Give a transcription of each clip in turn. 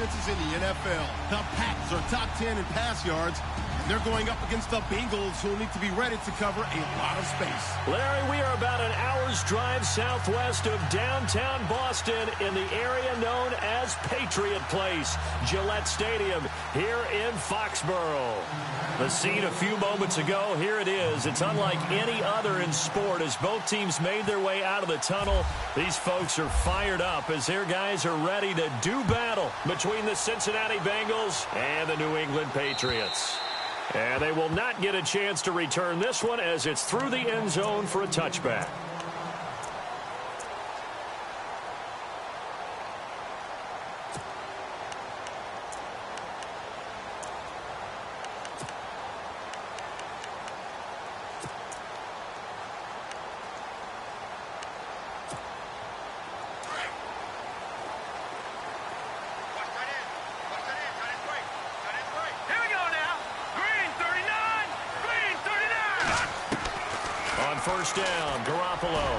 offenses in the NFL. The Pats are top 10 in pass yards. They're going up against the Bengals, who will need to be ready to cover a lot of space. Larry, we are about an hour's drive southwest of downtown Boston in the area known as Patriot Place, Gillette Stadium, here in Foxborough. The scene a few moments ago, here it is. It's unlike any other in sport as both teams made their way out of the tunnel. These folks are fired up as their guys are ready to do battle between the Cincinnati Bengals and the New England Patriots. And they will not get a chance to return this one as it's through the end zone for a touchback. First down, Garoppolo.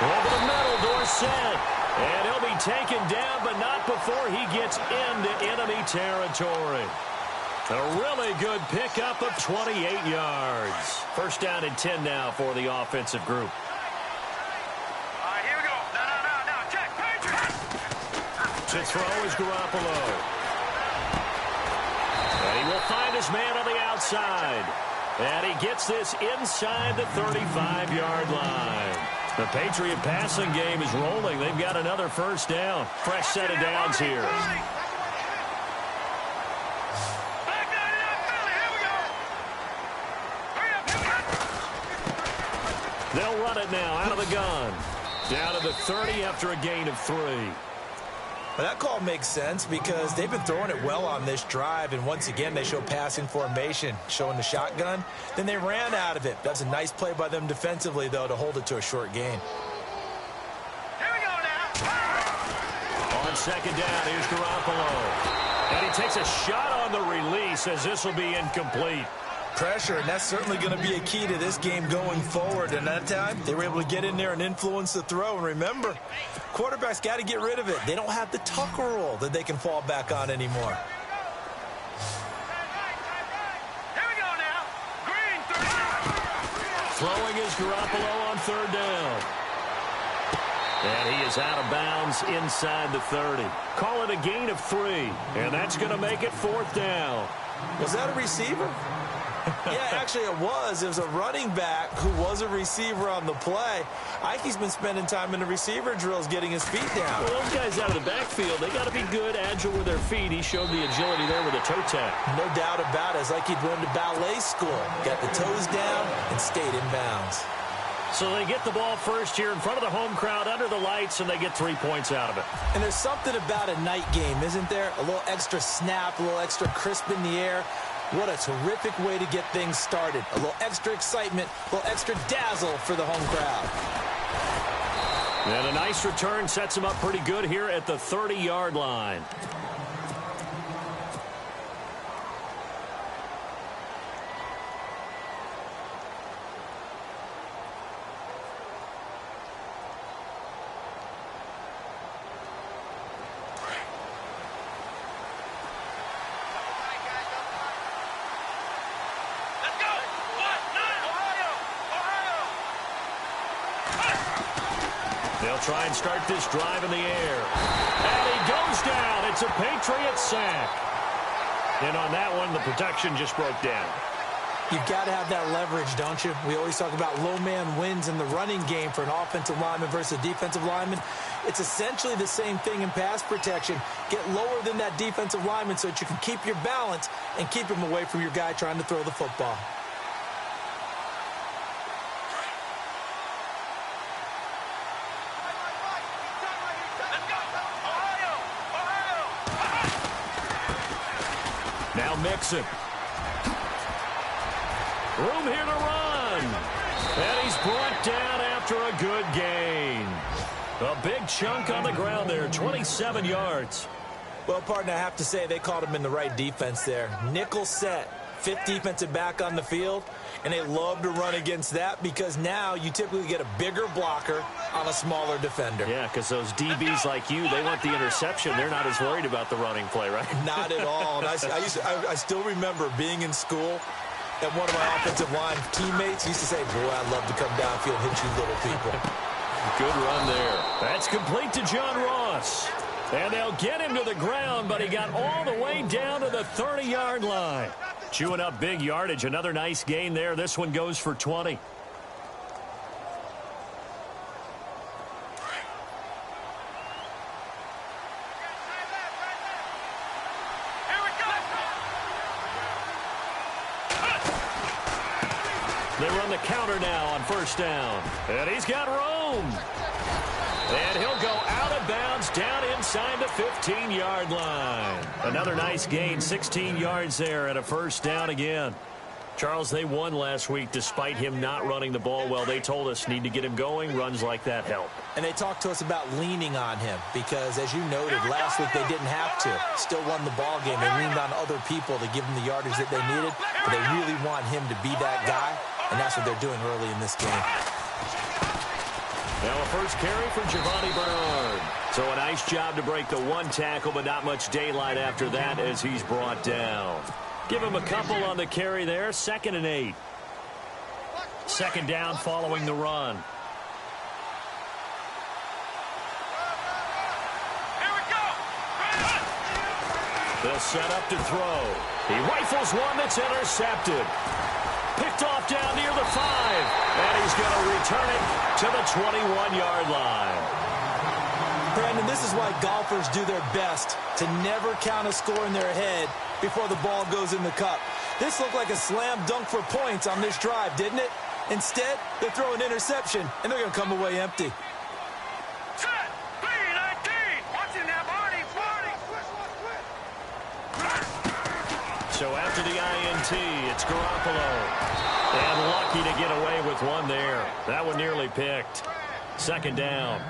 Over the middle, Dorsett. And he'll be taken down, but not before he gets into enemy territory. A really good pickup of 28 yards. First down and 10 now for the offensive group. All right, here we go. No. Check. Patriots. To throw is Garoppolo. And he will find his man on the outside. And he gets this inside the 35-yard line. The Patriot passing game is rolling. They've got another first down. Fresh set of downs here. They'll run it now out of the gun. Down to the 30 after a gain of 3. Well, that call makes sense because they've been throwing it well on this drive, and once again they show passing formation, showing the shotgun. Then they ran out of it. That's a nice play by them defensively, though, to hold it to a short gain. Here we go now. On second down, here's Garoppolo. And he takes a shot on the release as this will be incomplete. Pressure, and that's certainly going to be a key to this game going forward. And that time, they were able to get in there and influence the throw. And remember, quarterbacks got to get rid of it. They don't have the Tucker rule that they can fall back on anymore. Here we go now. Green, 30. Throwing is Garoppolo on third down. And he is out of bounds inside the 30. Call it a gain of 3. And that's going to make it fourth down. Was that a receiver? Yeah, actually it was. It was a running back who was a receiver on the play. Ike's been spending time in the receiver drills getting his feet down. Well, those guys out of the backfield, they got to be good, agile with their feet. He showed the agility there with a toe tap. No doubt about it. It's like he'd went to ballet school. Got the toes down and stayed in bounds. So they get the ball first here in front of the home crowd under the lights, and they get 3 points out of it. And there's something about a night game, isn't there? A little extra snap, a little extra crisp in the air. What a terrific way to get things started. A little extra excitement, a little extra dazzle for the home crowd. And a nice return sets him up pretty good here at the 30-yard line. They'll try and start this drive in the air. And he goes down. It's a Patriot sack. And on that one, the protection just broke down. You've got to have that leverage, don't you? We always talk about low man wins in the running game for an offensive lineman versus a defensive lineman. It's essentially the same thing in pass protection. Get lower than that defensive lineman so that you can keep your balance and keep him away from your guy trying to throw the football. Now Mixon. Room here to run. And he's brought down after a good gain. A big chunk on the ground there, 27 yards. Well, partner, I have to say they called him in the right defense there. Nickel set. fifth defensive back on the field, and they love to run against that because now you typically get a bigger blocker on a smaller defender. Yeah, because those DBs like you, they want the interception. They're not as worried about the running play, right? Not at all. And I still remember being in school, and one of my offensive line teammates used to say, boy, I'd love to come downfield and hit you little people. Good run there. That's complete to John Ross. And they'll get him to the ground, but he got all the way down to the 30-yard line. Chewing up big yardage. Another nice gain there. This one goes for 20. They run the counter now on first down. And he's got room. And he'll go out of bounds down inside the 15-yard line. Another nice gain, 16 yards there and a first down again. Charles, they won last week despite him not running the ball well. They told us need to get him going. Runs like that help. And they talked to us about leaning on him because, as you noted, last week they didn't have to. Still won the ball game. They leaned on other people to give them the yardage that they needed. But they really want him to be that guy, and that's what they're doing early in this game. Now a first carry for Giovanni Bernard. So a nice job to break the one tackle, but not much daylight after that as he's brought down. Give him a couple on the carry there. 2nd and 8. Second down following the run. Here we go. They'll set up to throw. He rifles one that's intercepted. Picked off down near the 5. And he's going to return it to the 21-yard line. Brandon, this is why golfers do their best to never count a score in their head before the ball goes in the cup. This looked like a slam dunk for points on this drive, didn't it? Instead, they throw an interception, and they're going to come away empty. Set. 3-19. Watching that body. So after the INT, it's Garoppolo. And lucky to get away with one there. That one nearly picked. Second down.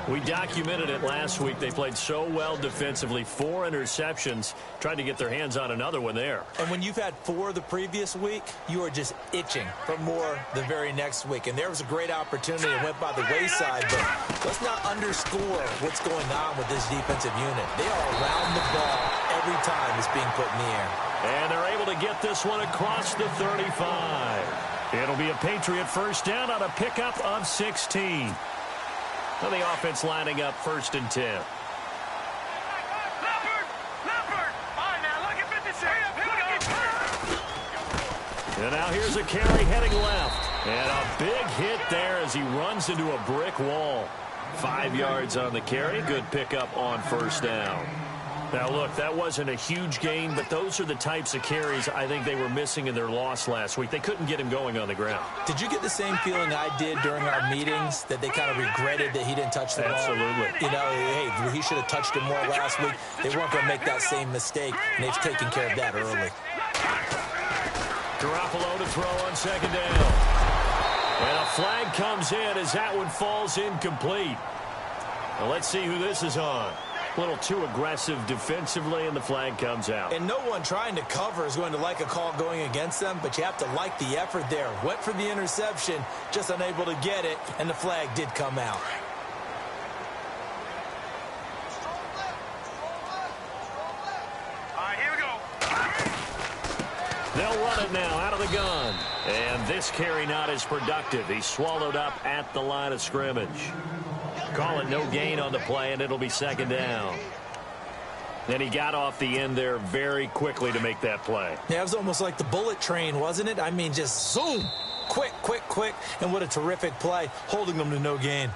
We documented it last week. They played so well defensively. 4 interceptions. Tried to get their hands on another one there. And when you've had 4 the previous week, you are just itching for more the very next week. And there was a great opportunity that went by the wayside. But let's not underscore what's going on with this defensive unit. They are around the ball every time it's being put in the air. And they're able to get this one across the 35. It'll be a Patriot first down on a pickup of 16. Well, the offense lining up 1st and 10. Leopard. All right, now look at 56. Here we go. And now here's a carry heading left. And a big hit there as he runs into a brick wall. 5 yards on the carry. Good pickup on first down. Now, look, that wasn't a huge gain, but those are the types of carries I think they were missing in their loss last week. They couldn't get him going on the ground. Did you get the same feeling I did during our meetings, that they kind of regretted that he didn't touch the ball? Absolutely. You know, hey, he should have touched it more last week. They weren't going to make that same mistake, and they've taken care of that early. Garoppolo to throw on second down. And a flag comes in as that one falls incomplete. Well, let's see who this is on. A little too aggressive defensively, and the flag comes out. And no one trying to cover is going to like a call going against them, but you have to like the effort there. Went for the interception, just unable to get it, and the flag did come out. All right, here we go. They'll run it now out of the gun. And this carry not as productive. He's swallowed up at the line of scrimmage. Call it no gain on the play, and it'll be second down. Then he got off the end there very quickly to make that play. Yeah, it was almost like the bullet train, wasn't it? I mean, just zoom. Quick, quick, quick. And what a terrific play, holding them to no gain.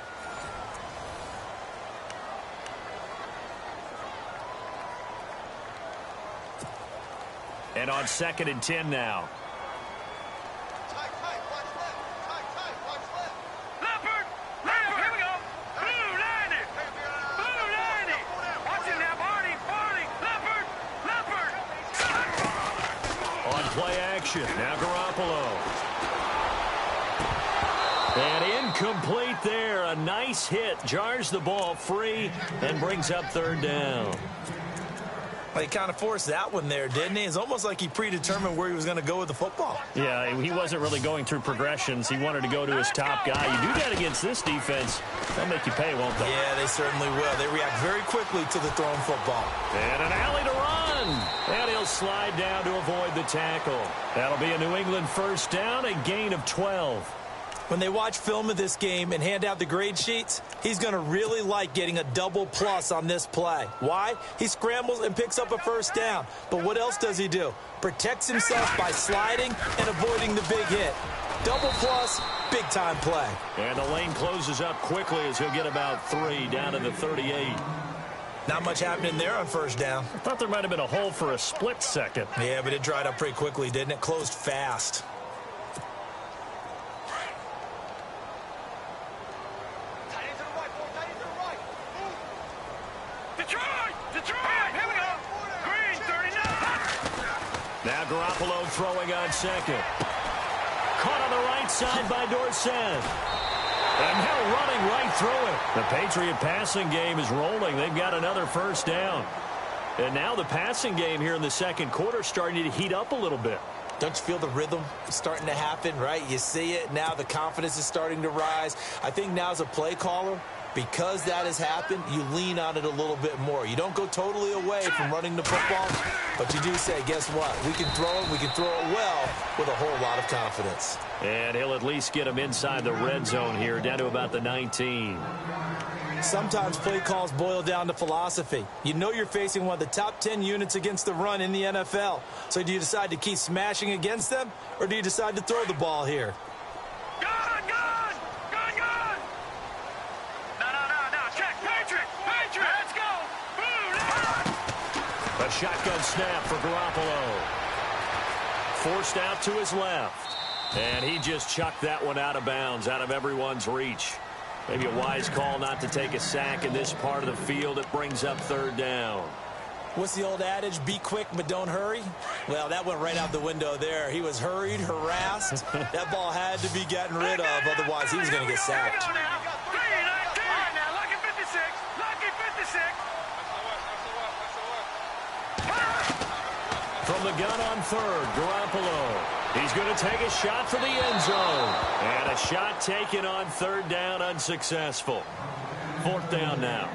And on 2nd and 10 now. Now Garoppolo. And incomplete there. A nice hit. Jars the ball free and brings up 3rd down. Well, he kind of forced that one there, didn't he? It's almost like he predetermined where he was going to go with the football. Yeah, he wasn't really going through progressions. He wanted to go to his top guy. You do that against this defense, they'll make you pay, won't they? Yeah, they certainly will. They react very quickly to the thrown football. And an alley to run. And he'll slide down to avoid the tackle. That'll be a New England first down, a gain of 12. When they watch film of this game and hand out the grade sheets, he's going to really like getting a double plus on this play. Why? He scrambles and picks up a first down. But what else does he do? Protects himself by sliding and avoiding the big hit. Double plus, big-time play. And the lane closes up quickly as he'll get about 3 down to the 38. Not much happening there on first down. I thought there might have been a hole for a split second. Yeah, but it dried up pretty quickly, didn't it? Closed fast. Now Garoppolo throwing on second. Caught on the right side by Dorsett. And now running right through it. The Patriot passing game is rolling. They've got another first down. And now the passing game here in the second quarter starting to heat up a little bit. Don't you feel the rhythm starting to happen, right? You see it. Now the confidence is starting to rise. I think now as a play caller, because that has happened, you lean on it a little bit more. You don't go totally away from running the football, but you do say, guess what? We can throw it. We can throw it well with a whole lot of confidence. And he'll at least get him inside the red zone here, down to about the 19. Sometimes play calls boil down to philosophy. You know you're facing one of the top 10 units against the run in the NFL. So do you decide to keep smashing against them, or do you decide to throw the ball here? A shotgun snap for Garoppolo. Forced out to his left. And he just chucked that one out of bounds, out of everyone's reach. Maybe a wise call not to take a sack in this part of the field. It brings up third down. What's the old adage? Be quick, but don't hurry? Well, that went right out the window there. He was hurried, harassed. That ball had to be gotten rid of. Otherwise, he was going to get sacked. From the gun on third, Garoppolo. He's going to take a shot for the end zone. And a shot taken on third down, unsuccessful. Fourth down now.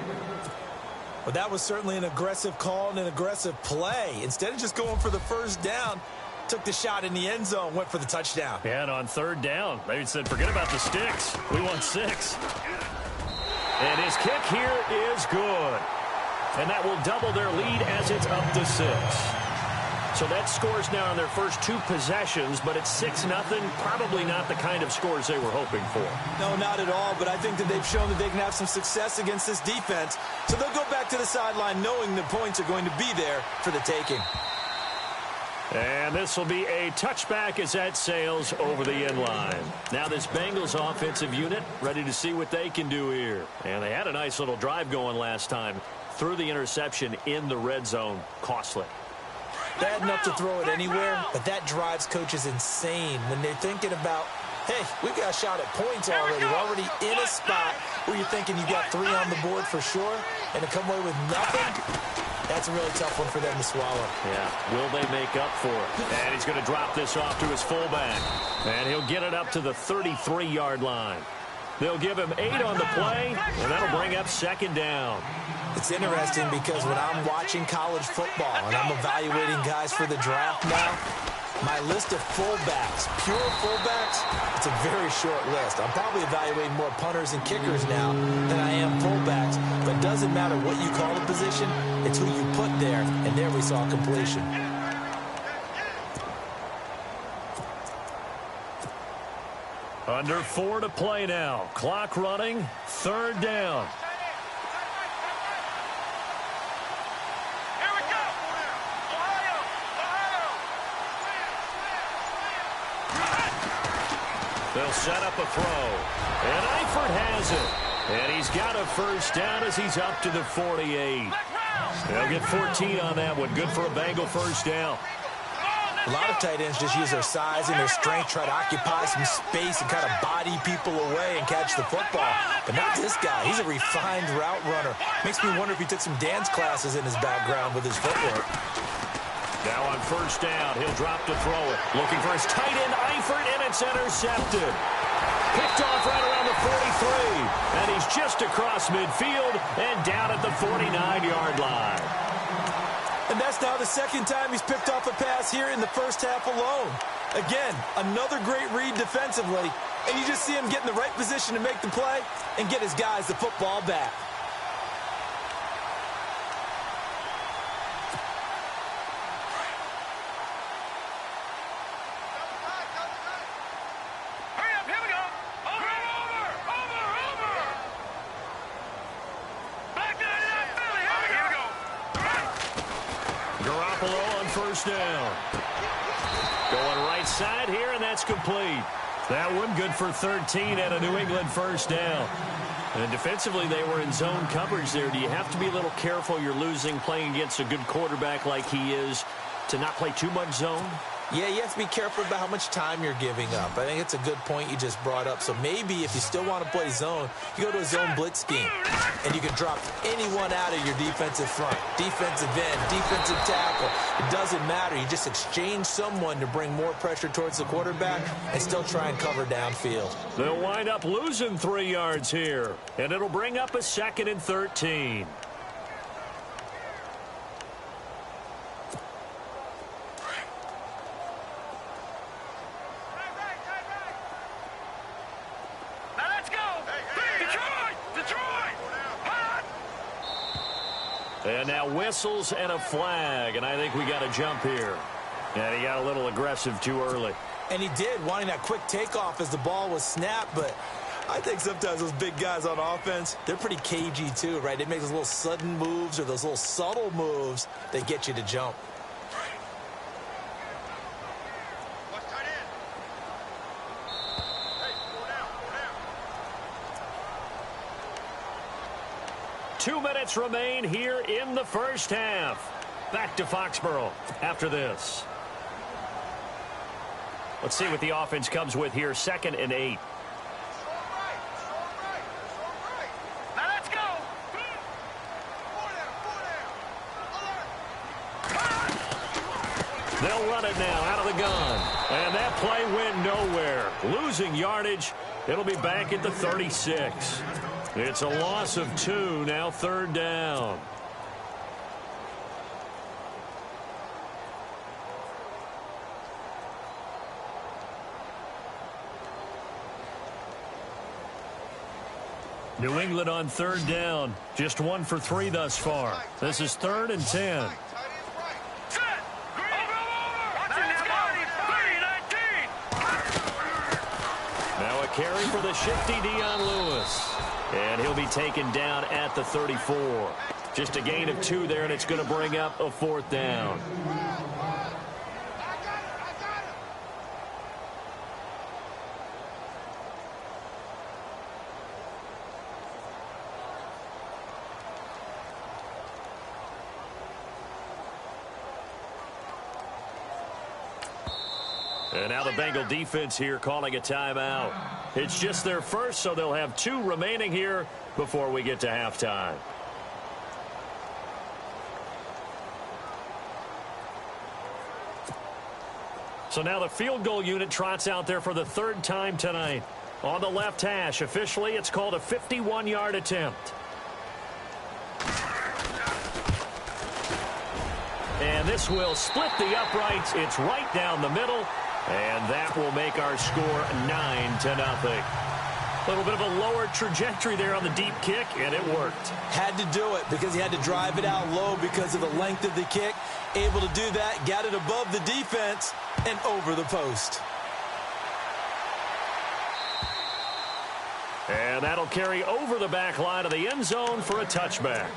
Well, that was certainly an aggressive call and an aggressive play. Instead of just going for the first down, took the shot in the end zone, went for the touchdown. Yeah, and on third down, they said, forget about the sticks. We want 6. And his kick here is good. And that will double their lead as it's up to 6. So that scores now on their first 2 possessions, but it's 6-0. Probably not the kind of scores they were hoping for. No, not at all, but I think that they've shown that they can have some success against this defense. So they'll go back to the sideline knowing the points are going to be there for the taking. And this will be a touchback as that sails over the end line. Now this Bengals offensive unit ready to see what they can do here. And they had a nice little drive going last time. Threw the interception in the red zone. Costly. Bad enough to throw it anywhere, but that drives coaches insane when they're thinking about, hey, we've got a shot at points already. We're already in a spot where you're thinking you got 3 on the board for sure, and to come away with nothing, that's a really tough one for them to swallow. Yeah, will they make up for it? And he's going to drop this off to his fullback, and he'll get it up to the 33-yard line. They'll give him 8 on the play, and that'll bring up second down. It's interesting because when I'm watching college football and I'm evaluating guys for the draft now, my list of fullbacks, pure fullbacks, it's a very short list. I'm probably evaluating more punters and kickers now than I am fullbacks, but it doesn't matter what you call the position, it's who you put there, and there we saw completion. Under 4 to play now. Clock running. Third down. Here we go. Ohio. They'll set up a throw. And Eifert has it. And he's got a first down as he's up to the 48. They'll get 14 on that one. Good for a Bengal first down. A lot of tight ends just use their size and their strength, try to occupy some space and kind of body people away and catch the football. But not this guy. He's a refined route runner. Makes me wonder if he took some dance classes in his background with his footwork. Now on first down, he'll drop to throw it. Looking for his tight end, Eifert, and it's intercepted. Picked off right around the 43. And he's just across midfield and down at the 49-yard line. And that's now the second time he's picked off a pass here in the first half alone. Again, another great read defensively. And you just see him get in the right position to make the play and get his guys the football back. Down. Going right side here, and that's complete. That one good for 13 at a New England first down. And defensively, they were in zone coverage there. Do you have to be a little careful you're losing playing against a good quarterback like he is to not play too much zone? Yeah, you have to be careful about how much time you're giving up. I think it's a good point you just brought up. So maybe if you still want to play zone, you go to a zone blitz scheme. And you can drop anyone out of your defensive front. Defensive end, defensive tackle. It doesn't matter. You just exchange someone to bring more pressure towards the quarterback and still try and cover downfield. They'll wind up losing 3 yards here. And it'll bring up a 2nd and 13. And now whistles and a flag, and I think we got a jump here. And he got a little aggressive too early. And he did, wanting that quick takeoff as the ball was snapped, but I think sometimes those big guys on offense, they're pretty cagey too, right? They make those little sudden moves or those little subtle moves that get you to jump. 2 minutes remain here in the first half. Back to Foxborough after this. Let's see what the offense comes with here. 2nd and 8. Now let's go. They'll run it now out of the gun. And that play went nowhere. Losing yardage. It'll be back at the 36. It's a loss of 2, now 3rd down. New England on 3rd down. Just 1 for 3 thus far. This is 3rd and 10. Now a carry for the shifty Dion Lewis. And he'll be taken down at the 34. Just a gain of 2 there, and it's going to bring up a 4th down. And now the Bengal defense here calling a timeout. It's just their first, so they'll have 2 remaining here before we get to halftime. So now the field goal unit trots out there for the 3rd time tonight. On the left hash, officially it's called a 51-yard attempt. And this will split the uprights. It's right down the middle. And that will make our score 9-0. A little bit of a lower trajectory there on the deep kick, and it worked. Had to do it because he had to drive it out low because of the length of the kick. Able to do that, got it above the defense and over the post. And that'll carry over the back line of the end zone for a touchback.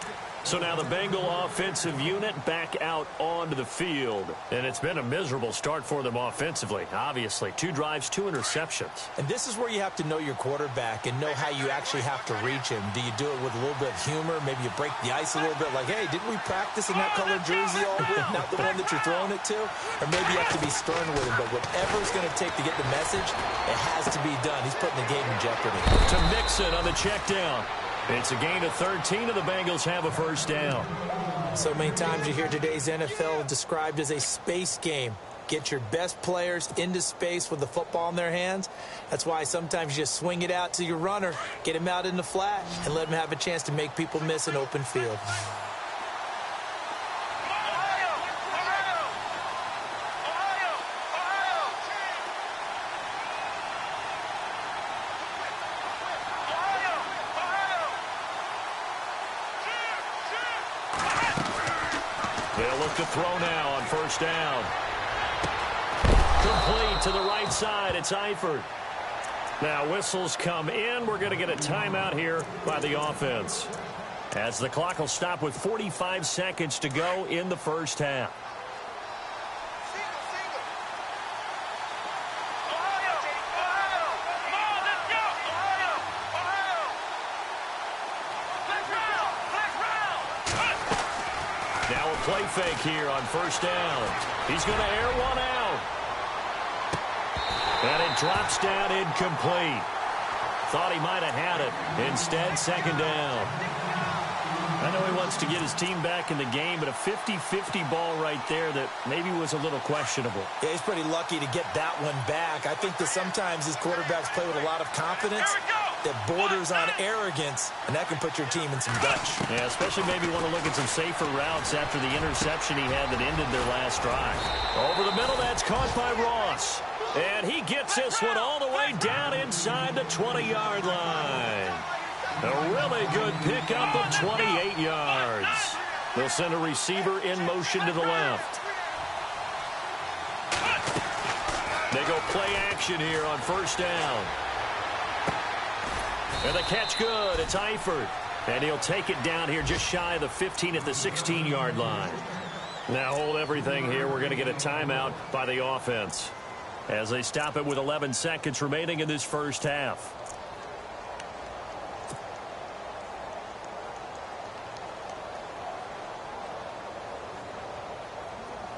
So now the Bengal offensive unit back out onto the field. And it's been a miserable start for them offensively, obviously. 2 drives, 2 interceptions. And this is where you have to know your quarterback and know how you actually have to reach him. Do you do it with a little bit of humor? Maybe you break the ice a little bit like, hey, didn't we practice in that colored jersey all week, not the one that you're throwing it to? Or maybe you have to be stern with him. But whatever it's going to take to get the message, it has to be done. He's putting the game in jeopardy. To Mixon on the check down. It's a gain of 13, and the Bengals have a first down. So many times you hear today's NFL described as a space game. Get your best players into space with the football in their hands. That's why sometimes you just swing it out to your runner, get him out in the flat, and let him have a chance to make people miss an open field. They'll look to throw now on first down. Complete to the right side. It's Eifert. Now whistles come in. We're going to get a timeout here by the offense, as the clock will stop with 45 seconds to go in the first half. Now a play fake here on first down. He's going to air one out. And it drops down incomplete. Thought he might have had it. Instead, second down. I know he wants to get his team back in the game, but a 50-50 ball right there that maybe was a little questionable. Yeah, he's pretty lucky to get that one back. I think that sometimes his quarterbacks play with a lot of confidence that borders on arrogance, and that can put your team in some dutch. Yeah, especially maybe want to look at some safer routes after the interception he had that ended their last drive. Over the middle, that's caught by Ross. And he gets this one all the way down inside the 20-yard line. A really good pickup of 28 yards. They'll send a receiver in motion to the left. They go play action here on first down. And the catch good. It's Eifert. And he'll take it down here just shy of the 15 at the 16-yard line. Now hold everything here. We're going to get a timeout by the offense, as they stop it with 11 seconds remaining in this first half.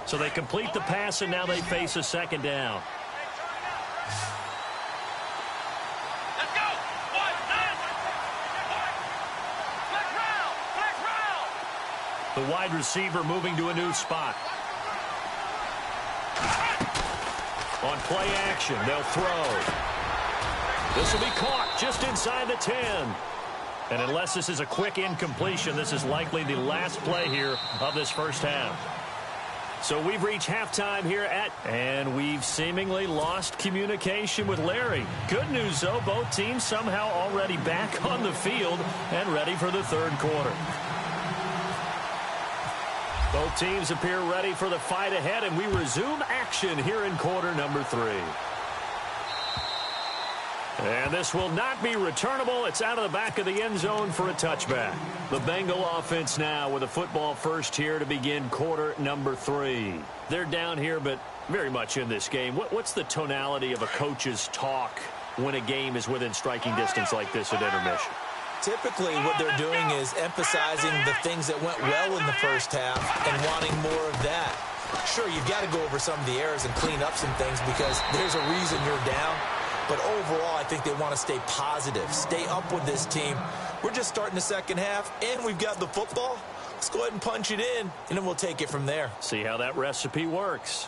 So they complete the pass, and now they face a second down. Let's go! The wide receiver moving to a new spot. On play action, they'll throw. This will be caught just inside the 10. And unless this is a quick incompletion, this is likely the last play here of this first half. So we've reached halftime here and we've seemingly lost communication with Larry. Good news, though, both teams somehow already back on the field and ready for the third quarter. Both teams appear ready for the fight ahead, and we resume action here in quarter number 3. And this will not be returnable. It's out of the back of the end zone for a touchback. The Bengal offense now with a football first here to begin quarter number 3. They're down here, but very much in this game. What's the tonality of a coach's talk when a game is within striking distance like this at intermission? Typically, what they're doing is emphasizing the things that went well in the first half and wanting more of that. Sure, you've got to go over some of the errors and clean up some things because there's a reason you're down. But overall, I think they want to stay positive, stay up with this team. We're just starting the second half, and we've got the football. Let's go ahead and punch it in, and then we'll take it from there. See how that recipe works.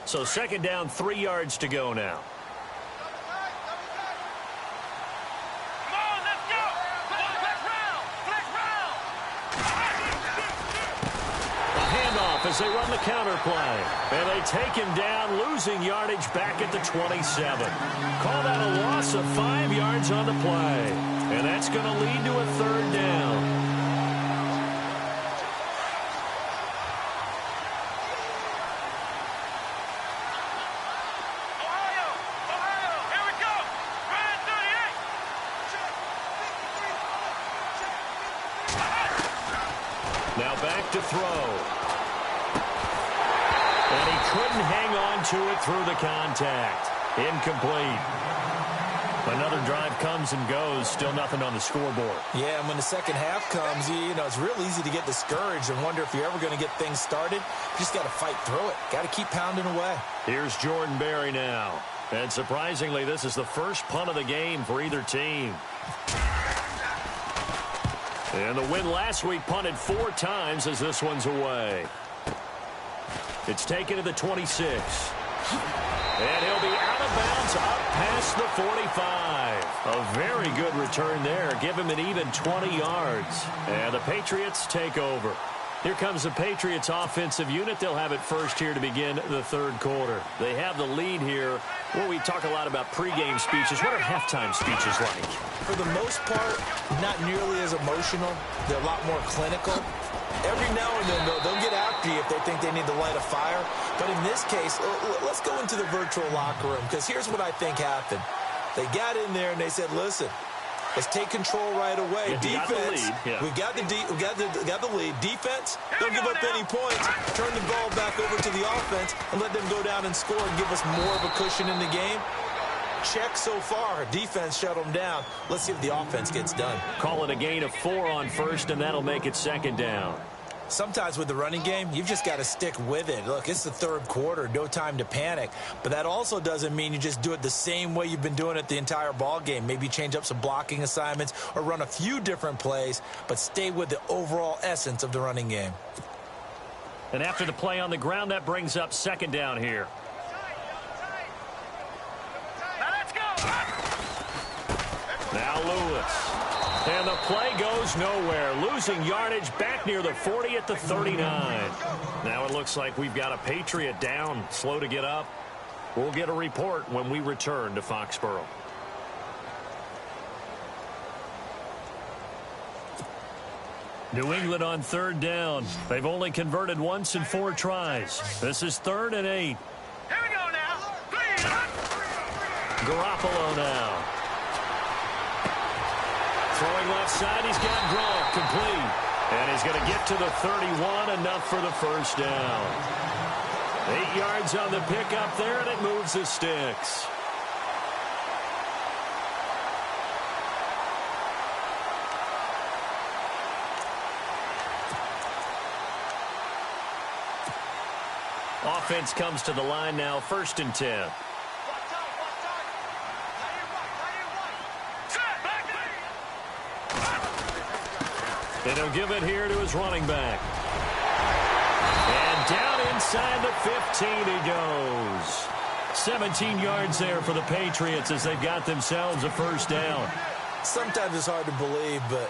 So second down, 3 yards to go now. As they run the counter play. And they take him down, losing yardage back at the 27. Call that a loss of 5 yards on the play. And that's going to lead to a third down. Now back to throw. And he couldn't hang on to it through the contact. Incomplete. Another drive comes and goes. Still nothing on the scoreboard. Yeah, and when the second half comes, you know, it's real easy to get discouraged and wonder if you're ever going to get things started. You just got to fight through it. Got to keep pounding away. Here's Jordan Berry now. And surprisingly, this is the first punt of the game for either team. And the win last week punted 4 times as this one's away. It's taken to the 26. And he'll be out of bounds up past the 45. A very good return there. Give him an even 20 yards. And the Patriots take over. Here comes the Patriots offensive unit. They'll have it first here to begin the third quarter. They have the lead here. Well, we talk a lot about pregame speeches. What are halftime speeches like? For the most part, not nearly as emotional. They're a lot more clinical. Every now and then, though, they'll get after you if they think they need to light a fire. But in this case, let's go into the virtual locker room, because here's what I think happened. They got in there and they said, listen, let's take control right away. Defense, we got the lead. Defense, don't give up any points. Turn the ball back over to the offense and let them go down and score and give us more of a cushion in the game. Check so far. Defense shut them down. Let's see if the offense gets done. Call it a gain of 4 on first, and that'll make it second down. Sometimes with the running game, you've just got to stick with it. Look, it's the third quarter, no time to panic. But that also doesn't mean you just do it the same way you've been doing it the entire ball game. Maybe change up some blocking assignments or run a few different plays, but stay with the overall essence of the running game. And after the play on the ground, that brings up second down here. Now Lewis. And the play goes nowhere. Losing yardage back near the 40 at the 39. Now it looks like we've got a Patriot down, slow to get up. We'll get a report when we return to Foxborough. New England on third down. They've only converted once in 4 tries. This is 3rd and 8. Here we go now. Garoppolo now. Throwing left side, he's got Gronk complete. And he's going to get to the 31, enough for the first down. 8 yards on the pickup there, and it moves the sticks. Offense comes to the line now, 1st and 10. And he'll give it here to his running back. And down inside the 15 he goes. 17 yards there for the Patriots as they've got themselves a first down. Sometimes it's hard to believe, but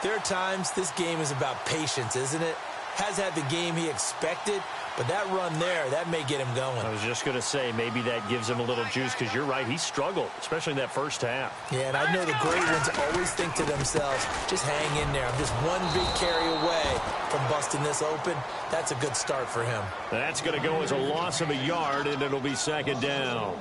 there are times this game is about patience, isn't it? Has had the game he expected, but that run there, that may get him going. I was just going to say, maybe that gives him a little juice, because you're right, he struggled, especially in that first half. Yeah, and I know the great ones always think to themselves, just hang in there. I'm just one big carry away from busting this open. That's a good start for him. That's going to go as a loss of a yard, and it'll be second down.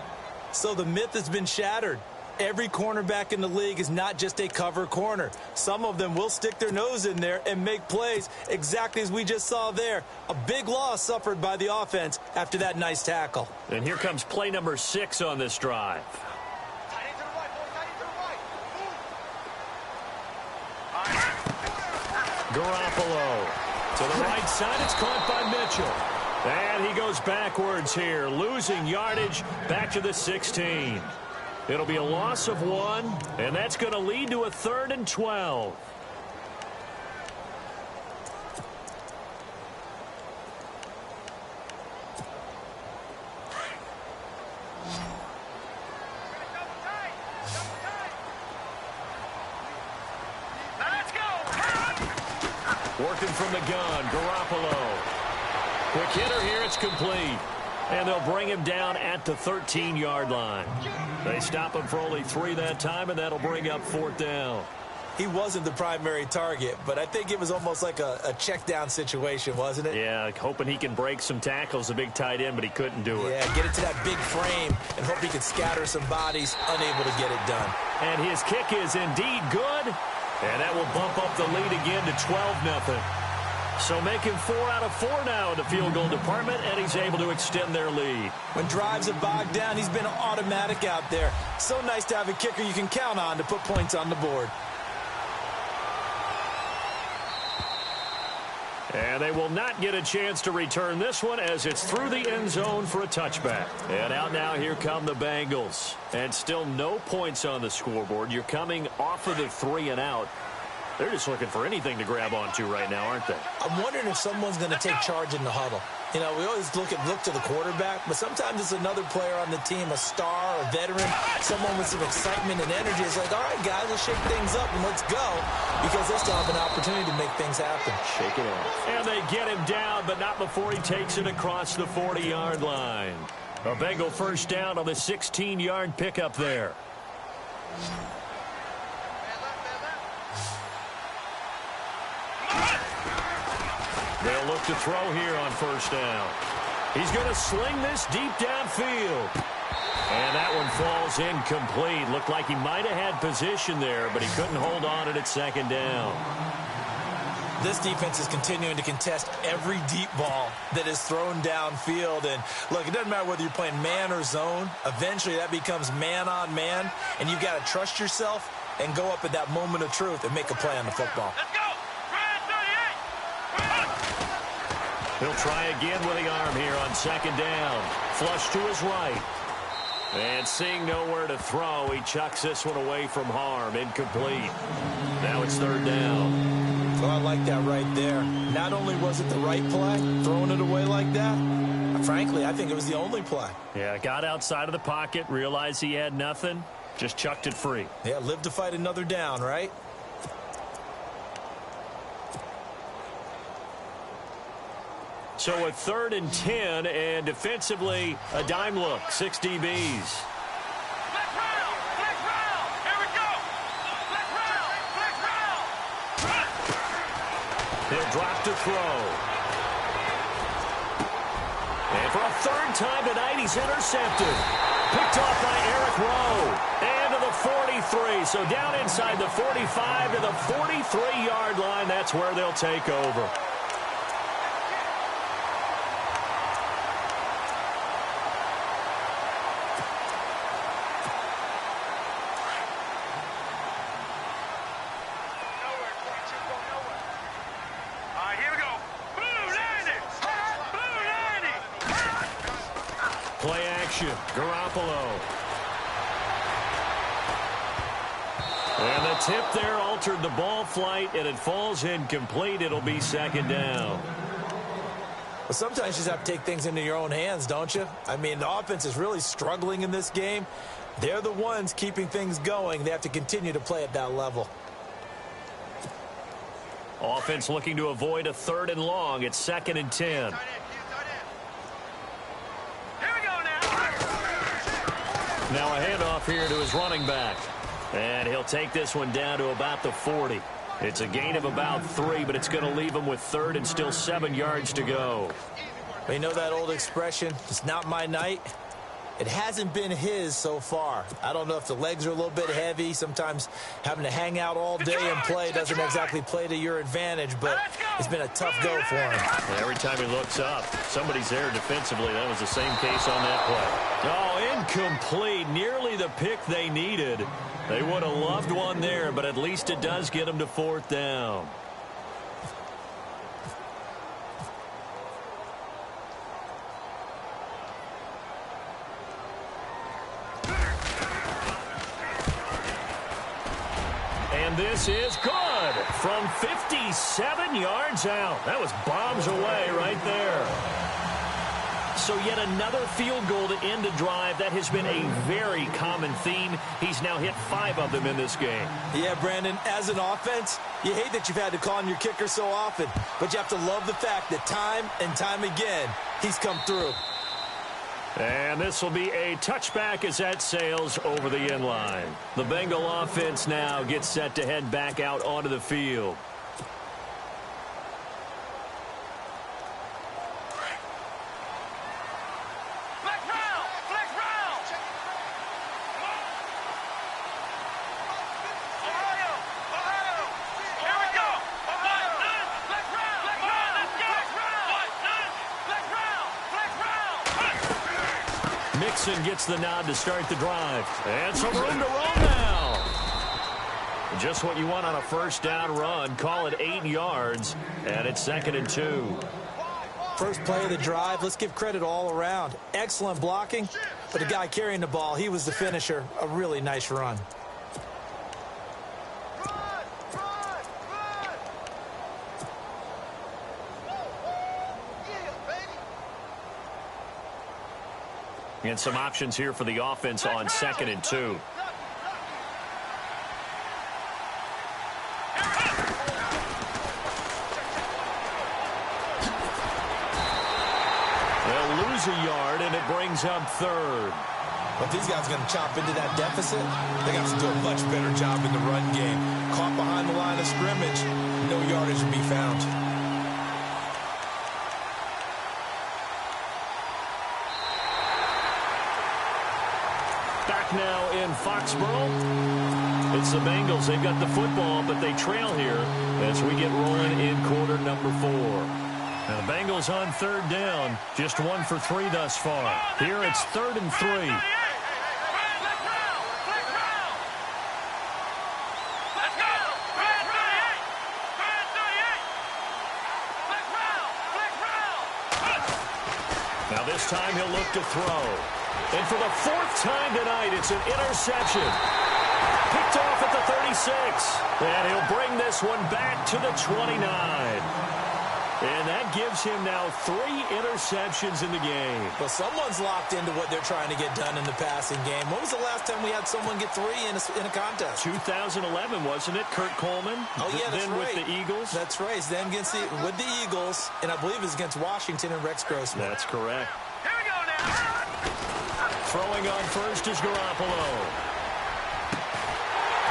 So the myth has been shattered. Every cornerback in the league is not just a cover corner. Some of them will stick their nose in there and make plays exactly as we just saw there. A big loss suffered by the offense after that nice tackle. And here comes play number 6 on this drive. Garoppolo to the right side. It's caught by Mitchell. And he goes backwards here, losing yardage back to the 16. It'll be a loss of 1, and that's going to lead to a 3rd and 12. Working from the gun, Garoppolo. Quick hitter here, it's complete. And they'll bring him down at the 13-yard line. They stop him for only 3 that time, and that'll bring up 4th down. He wasn't the primary target, but I think it was almost like a check down situation, wasn't it? Yeah, hoping he can break some tackles, a big tight end, but he couldn't do it. Yeah, get it to that big frame and hope he could scatter some bodies, unable to get it done. And his kick is indeed good, and that will bump up the lead again to 12-0. So making 4 out of 4 now in the field goal department, and he's able to extend their lead. When drives are bogged down, he's been automatic out there. So nice to have a kicker you can count on to put points on the board. And they will not get a chance to return this one as it's through the end zone for a touchback. And out now, here come the Bengals. And still no points on the scoreboard. You're coming off of the 3 and out. They're just looking for anything to grab onto right now, aren't they? I'm wondering if someone's going to take charge in the huddle. You know, we always look to the quarterback, but sometimes it's another player on the team, a star, a veteran, someone with some excitement and energy. It's like, all right, guys, let's shake things up and let's go, because they still have an opportunity to make things happen. Shake it off. And they get him down, but not before he takes it across the 40-yard line. A Bengal first down on the 16-yard pickup there. They'll look to throw here on first down. He's going to sling this deep downfield. And that one falls incomplete. Looked like he might have had position there, but he couldn't hold on it at second down. This defense is continuing to contest every deep ball that is thrown downfield. And, look, it doesn't matter whether you're playing man or zone. Eventually that becomes man on man, and you've got to trust yourself and go up at that moment of truth and make a play on the football. Let's go! He'll try again with the arm here on second down. Flush to his right. And seeing nowhere to throw, he chucks this one away from harm. Incomplete. Now it's third down. Well, I like that right there. Not only was it the right play, throwing it away like that, frankly, I think it was the only play. Yeah, got outside of the pocket, realized he had nothing, just chucked it free. Yeah, live to fight another down, right? So a 3rd and 10, and defensively, a dime look, 6 DBs. Flex round! Flex round! Here we go! Flex round! Flex round! He'll drop to throw. And for a 3rd time tonight, he's intercepted. Picked off by Eric Rowe. And to the 43. So down inside the 45 to the 43-yard line. That's where they'll take over. Garoppolo. And the tip there altered the ball flight, and it falls incomplete. It'll be second down. Well, sometimes you just have to take things into your own hands, don't you? I mean, the offense is really struggling in this game. They're the ones keeping things going. They have to continue to play at that level. Offense looking to avoid a 3rd and long. It's 2nd and 10. Now a handoff here to his running back. And he'll take this one down to about the 40. It's a gain of about 3, but it's going to leave him with 3rd and still 7 yards to go. Well, you know that old expression, it's not my night? It hasn't been his so far. I don't know if the legs are a little bit heavy. Sometimes having to hang out all day and play doesn't exactly play to your advantage, but it's been a tough go for him. And every time he looks up, somebody's there defensively. That was the same case on that play. Oh, incomplete. Nearly the pick they needed. They would have loved one there, but at least it does get them to 4th down. And this is good from 57 yards out. That was bombs away right there. So yet another field goal to end a drive. That has been a very common theme. He's now hit 5 of them in this game. Yeah, Brandon, as an offense, you hate that you've had to call on your kicker so often, but you have to love the fact that time and time again, he's come through. And this will be a touchback as that sails over the end line. The Bengal offense now gets set to head back out onto the field. Mixon gets the nod to start the drive. And some room to roam now. Just what you want on a first down run. Call it 8 yards, and it's 2nd and 2. First play of the drive, let's give credit all around. Excellent blocking, but the guy carrying the ball, he was the finisher. A really nice run. And some options here for the offense on 2nd and 2. They'll lose a yard, and it brings up 3rd. But these guys are going to chop into that deficit. They got to do a much better job in the run game. Caught behind the line of scrimmage, no yardage to be found. Back now in Foxborough. It's the Bengals. They've got the football, but they trail here as we get rolling in quarter number 4. Now the Bengals on 3rd down, just 1 for 3 thus far. Here it's 3rd and 3. Now this time he'll look to throw. And for the 4th time tonight, it's an interception. Picked off at the 36. And he'll bring this one back to the 29. And that gives him now 3 interceptions in the game. Well, someone's locked into what they're trying to get done in the passing game. When was the last time we had someone get 3 in a contest? 2011, wasn't it? Kurt Coleman. Oh, yeah, that's then right. with the Eagles. That's right. Then with the Eagles, and I believe it's against Washington and Rex Grossman. That's correct. Here we go now. Throwing on first is Garoppolo.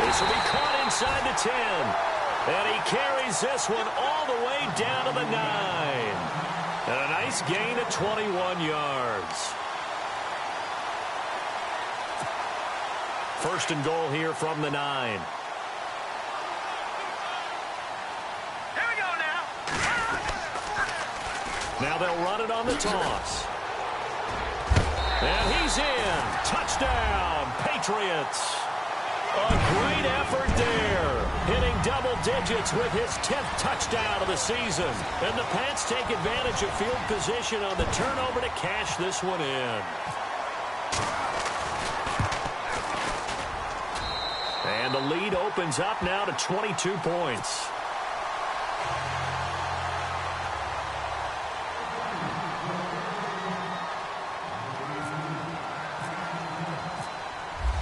This will be caught inside the 10. And he carries this one all the way down to the 9. And a nice gain of 21 yards. First and goal here from the 9. Here we go now. Now they'll run it on the toss. And he's in. Touchdown, Patriots. A great effort there. Hitting double digits with his 10th touchdown of the season. And the Pats take advantage of field position on the turnover to cash this one in. And the lead opens up now to 22 points.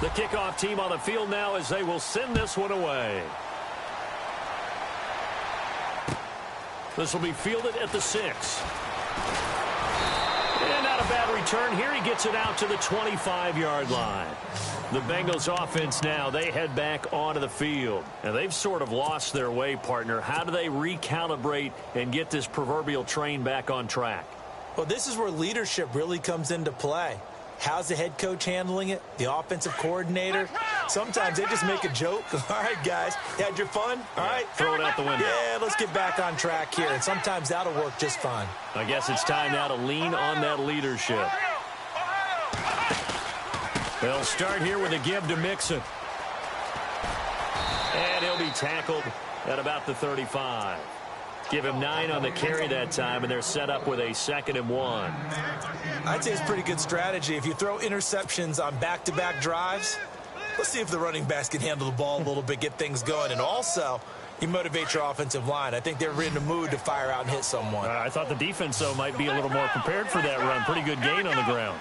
The kickoff team on the field now as they will send this one away. This will be fielded at the 6. And not a bad return here. He gets it out to the 25-yard line. The Bengals offense now, they head back onto the field. And they've sort of lost their way, partner. How do they recalibrate and get this proverbial train back on track? Well, this is where leadership really comes into play. How's the head coach handling it? The offensive coordinator? Sometimes they just make a joke. All right, guys, you had your fun? All right. Throw it out the window. Yeah, let's get back on track here. And sometimes that'll work just fine. I guess it's time now to lean on that leadership. They'll start here with a give to Mixon. And he'll be tackled at about the 35. Give him 9 on the carry that time, and they're set up with a 2nd and 1. I'd say it's pretty good strategy. If you throw interceptions on back-to-back drives, let's see if the running backs can handle the ball a little bit, get things going. And also, you motivate your offensive line. I think they're in the mood to fire out and hit someone. I thought the defense, though, might be a little more prepared for that run. Pretty good gain on the ground.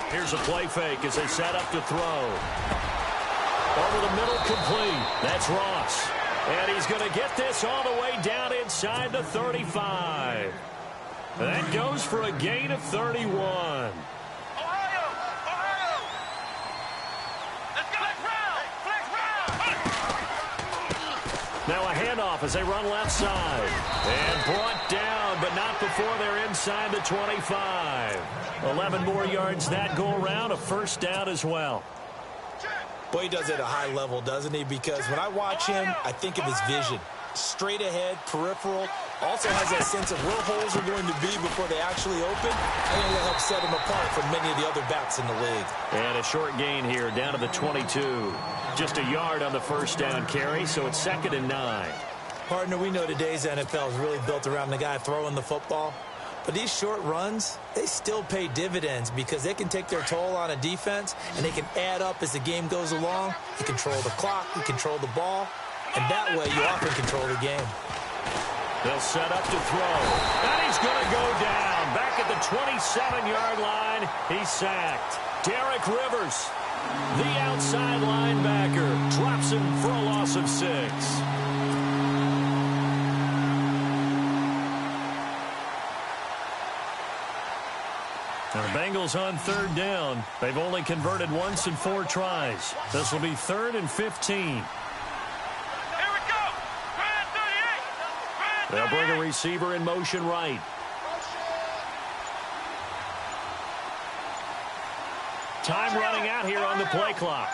Here's a play fake as they set up to throw. Over the middle, complete. That's Ross. And he's going to get this all the way down inside the 35. That goes for a gain of 31. Ohio! Let's go! Flex round! Now a handoff as they run left side. And brought down, but not before they're inside the 25. 11 more yards that go around, a first down as well. Boy, he does it at a high level, doesn't he? Because when I watch him, I think of his vision. straight ahead, peripheral. Also has that sense of where holes are going to be before they actually open. I think that helps set him apart from many of the other backs in the league. And a short gain here down to the 22. Just a yard on the first down carry, so it's 2nd and 9. Partner, we know today's NFL is really built around the guy throwing the football. But these short runs, they still pay dividends because they can take their toll on a defense and they can add up as the game goes along. You control the clock, you control the ball, and that way you often control the game. They'll set up to throw. And he's going to go down. Back at the 27-yard line, he's sacked. Derek Rivers, the outside linebacker, drops him for a loss of 6. The Bengals on 3rd down. They've only converted once in 4 tries. This will be 3rd and 15. Here we go. Grand 38. They'll bring a receiver in motion right. Time running out here on the play clock.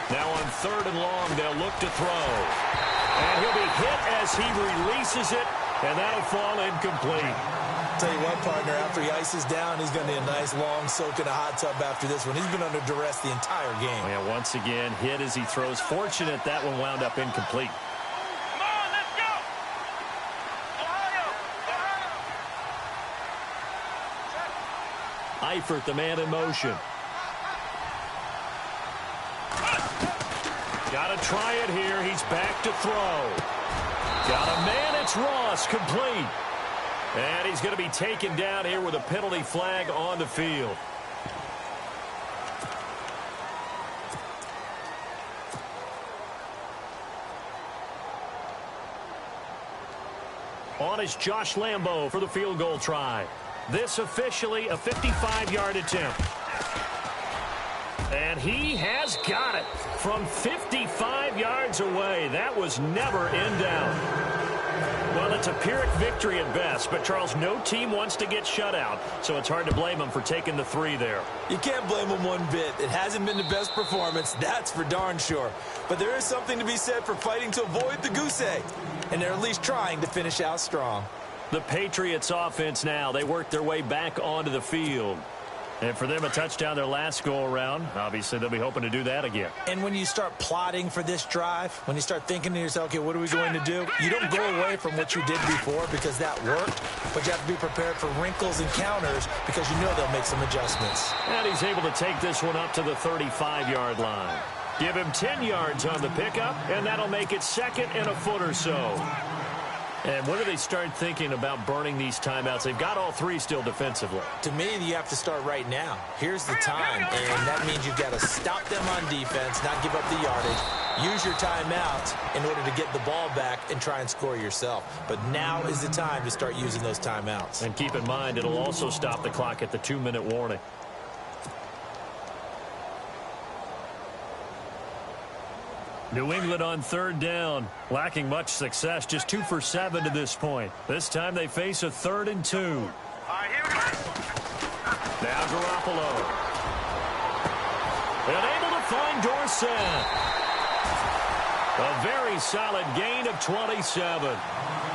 Now on 3rd and long, they'll look to throw. And he'll be hit as he releases it, and that'll fall incomplete. Tell you what, partner, after he ices down, he's going to need a nice long soak in a hot tub after this one. He's been under duress the entire game. Yeah, once again, hit as he throws. Fortunate that one wound up incomplete. Come on, let's go. Ohio. Eifert, the man in motion. Got to try it here. He's back to throw. Got a man. It's Ross, complete. And he's going to be taken down here with a penalty flag on the field. On is Josh Lambo for the field goal try. This officially a 55-yard attempt. And he has got it from 55 yards away. That was never in doubt. Well, it's a Pyrrhic victory at best, but, Charles, no team wants to get shut out, so it's hard to blame them for taking the 3 there. You can't blame them one bit. It hasn't been the best performance, that's for darn sure. But there is something to be said for fighting to avoid the goose egg, and they're at least trying to finish out strong. The Patriots offense now, they work their way back onto the field. And for them, a touchdown their last go-around. Obviously, they'll be hoping to do that again. And when you start plotting for this drive, when you start thinking to yourself, okay, what are we going to do? You don't go away from what you did before because that worked, but you have to be prepared for wrinkles and counters because you know they'll make some adjustments. And he's able to take this one up to the 35-yard line. Give him 10 yards on the pickup, and that'll make it 2nd and a foot or so. And when do they start thinking about burning these timeouts? They've got all 3 still defensively. To me, you have to start right now. Here's the time, and that means you've got to stop them on defense, not give up the yardage, use your timeouts in order to get the ball back and try and score yourself. But now is the time to start using those timeouts. And keep in mind, it'll also stop the clock at the 2-minute warning. New England on 3rd down, lacking much success, just 2 for 7 to this point. This time they face a 3rd and 2. All right, here we go. Now Garoppolo. And able to find Dorsett. A very solid gain of 27.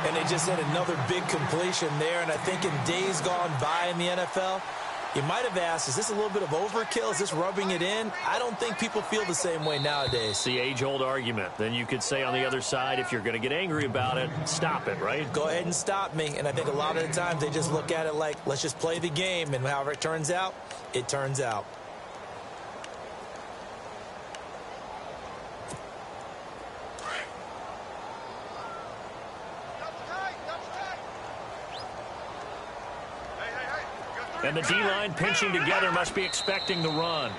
And they just had another big completion there, and I think in days gone by in the NFL, you might have asked, is this a little bit of overkill? Is this rubbing it in? I don't think people feel the same way nowadays. It's the age-old argument. Then you could say on the other side, if you're going to get angry about it, stop it, right? Go ahead and stop me. And I think a lot of the times they just look at it like, let's just play the game. And however it turns out, it turns out. And the D-line pinching together, must be expecting the run.